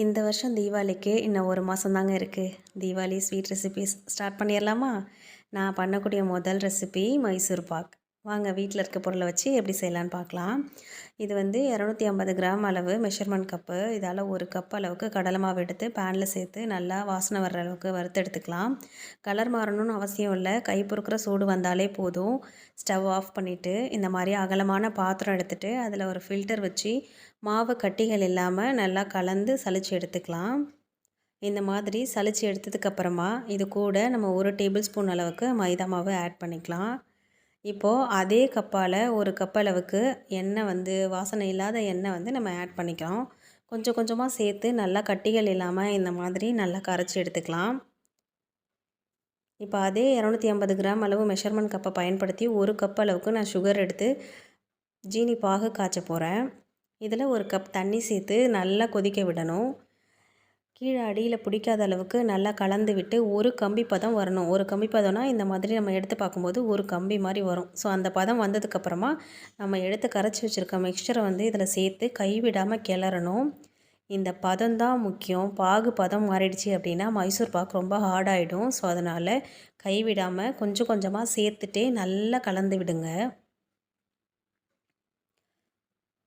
இந்த வருஷம் தீபாவளிக்கு இன்னும் ஒரு மாதம் தாங்க இருக்குது. தீபாவளி ஸ்வீட் ரெசிபீஸ் ஸ்டார்ட் பண்ணிடலாமா? நான் பண்ணக்கூடிய முதல் ரெசிபி மைசூர் பாக். வாங்க வீட்டில் இருக்க பொருளை வச்சு எப்படி செய்யலான்னு பார்க்கலாம். இது வந்து 250 கிராம் அளவு மெஷர்மெண்ட் கப்பு. இதால் ஒரு கப் அளவுக்கு கடலை மாவு எடுத்து பேனில் சேர்த்து நல்லா வாசனை வர்ற அளவுக்கு வறுத்து எடுத்துக்கலாம். கலர் மாறணும்னு அவசியம் இல்லை, கை பொறுக்கிற சூடு வந்தாலே போதும். ஸ்டவ் ஆஃப் பண்ணிவிட்டு இந்த மாதிரி அகலமான பாத்திரம் எடுத்துகிட்டு அதில் ஒரு ஃபில்டர் வச்சு மாவு கட்டிகள் இல்லாமல் நல்லா கலந்து சலிச்சு எடுத்துக்கலாம். இந்த மாதிரி சலிச்சு எடுத்ததுக்கப்புறமா இது கூட நம்ம 1 டேபிள் ஸ்பூன் அளவுக்கு மைதா மாவு ஆட் பண்ணிக்கலாம். இப்போது அதே கப்பால் ஒரு கப் அளவுக்கு எண்ணெய் வந்து வாசனை இல்லாத எண்ணெய் வந்து நம்ம ஆட் பண்ணிக்கலாம். கொஞ்சம் கொஞ்சமாக சேர்த்து நல்லா கட்டிகள் இல்லாமல் இந்த மாதிரி நல்லா கரைச்சி எடுத்துக்கலாம். இப்போ அதே 250 கிராம் அளவு மெஷர்மெண்ட் கப்பை பயன்படுத்தி 1 கப் அளவுக்கு நான் சுகர் எடுத்து ஜீனி பாகு காய்ச்ச போகிறேன். இதில் 1 கப் தண்ணி சேர்த்து நல்லா கொதிக்க விடணும். கீழே அடியில் பிடிக்காத அளவுக்கு நல்லா கலந்து விட்டு ஒரு கம்பி பதம் வரணும். ஒரு கம்பி பதம்னா இந்த மாதிரி நம்ம எடுத்து பார்க்கும்போது ஒரு கம்பி மாதிரி வரும். ஸோ அந்த பதம் வந்ததுக்கப்புறமா நம்ம எடுத்து கரைச்சி வச்சுருக்க மிக்சரை வந்து இதில் சேர்த்து கைவிடாமல் கிளறணும். இந்த பதம் தான் முக்கியம். பாகு பதம் மாறிடுச்சு அப்படின்னா மைசூர் பாக்கு ரொம்ப ஹார்டாகிடும். ஸோ அதனால் கைவிடாமல் கொஞ்சம் கொஞ்சமாக சேர்த்துட்டே நல்லா கலந்து விடுங்க.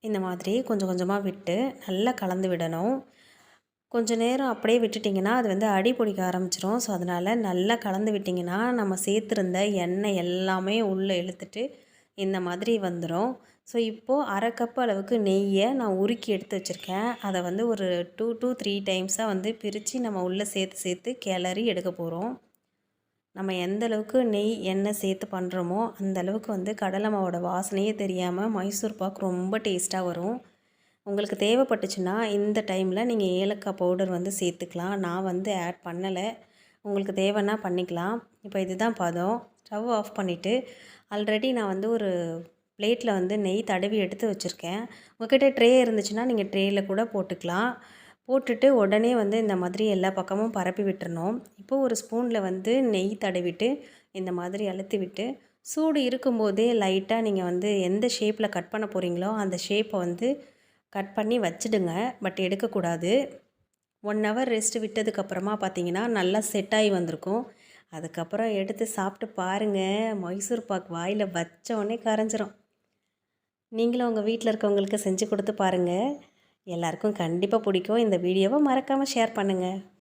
இந்த மாதிரி கொஞ்சம் கொஞ்சமாக விட்டு நல்லா கலந்து விடணும். கொஞ்சம் நேரம் அப்படியே விட்டுட்டிங்கன்னா அது வந்து அடி பிடிக்க ஆரம்பிச்சிரும். ஸோ அதனால் நல்லா கலந்து விட்டிங்கன்னா நம்ம சேர்த்துருந்த எண்ணெய் எல்லாமே உள்ளே இழுத்துட்டு இந்த மாதிரி வந்துடும். ஸோ இப்போது 1/2 கப் அளவுக்கு நெய்யை நான் உருக்கி எடுத்து வச்சுருக்கேன். அதை வந்து ஒரு 2 to 3 டைம்ஸாக வந்து பிரித்து நம்ம உள்ளே சேர்த்து சேர்த்து கிளறி எடுக்க போகிறோம். நம்ம எந்த அளவுக்கு நெய் எண்ணெய் சேர்த்து பண்ணுறோமோ அந்த அளவுக்கு வந்து கடலை மாவோட வாசனையே தெரியாமல் மைசூர் பாக் ரொம்ப டேஸ்ட்டாக வரும். உங்களுக்கு தேவைப்பட்டுச்சுன்னா இந்த டைமில் நீங்கள் ஏலக்காய் பவுடர் வந்து சேர்த்துக்கலாம். நான் வந்து ஆட் பண்ணலை, உங்களுக்கு தேவைன்னா பண்ணிக்கலாம். இப்போ இதுதான் பதம். ஸ்டவ் ஆஃப் பண்ணிவிட்டு ஆல்ரெடி நான் வந்து ஒரு பிளேட்டில் வந்து நெய் தடவி எடுத்து வச்சுருக்கேன். உங்கள்கிட்ட ட்ரே இருந்துச்சுன்னா நீங்கள் ட்ரேயில் கூட போட்டுக்கலாம். போட்டுட்டு உடனே வந்து இந்த மாதிரி எல்லா பக்கமும் பரப்பி விட்டுறணும். இப்போது ஒரு ஸ்பூனில் வந்து நெய் தடவிட்டு இந்த மாதிரி அழுத்தி விட்டு சூடு இருக்கும்போதே லைட்டாக நீங்கள் வந்து எந்த ஷேப்பில் கட் பண்ண போகிறீங்களோ அந்த ஷேப்பை வந்து கட் பண்ணி வச்சுடுங்க. பட் எடுக்கக்கூடாது. 1 ஹவர் ரெஸ்ட் விட்டதுக்கப்புறமா பார்த்தீங்கன்னா நல்லா செட் ஆகி வந்திருக்கும். அதுக்கப்புறம் எடுத்து சாப்பிட்டு பாருங்கள். மைசூர் பாக் வாயில் வச்ச உடனே கரைஞ்சிரும். நீங்களும் உங்கள் வீட்டில் இருக்கவங்களுக்கு செஞ்சு கொடுத்து பாருங்கள். எல்லாருக்கும் கண்டிப்பாக பிடிக்கும். இந்த வீடியோவை மறக்காமல் ஷேர் பண்ணுங்கள்.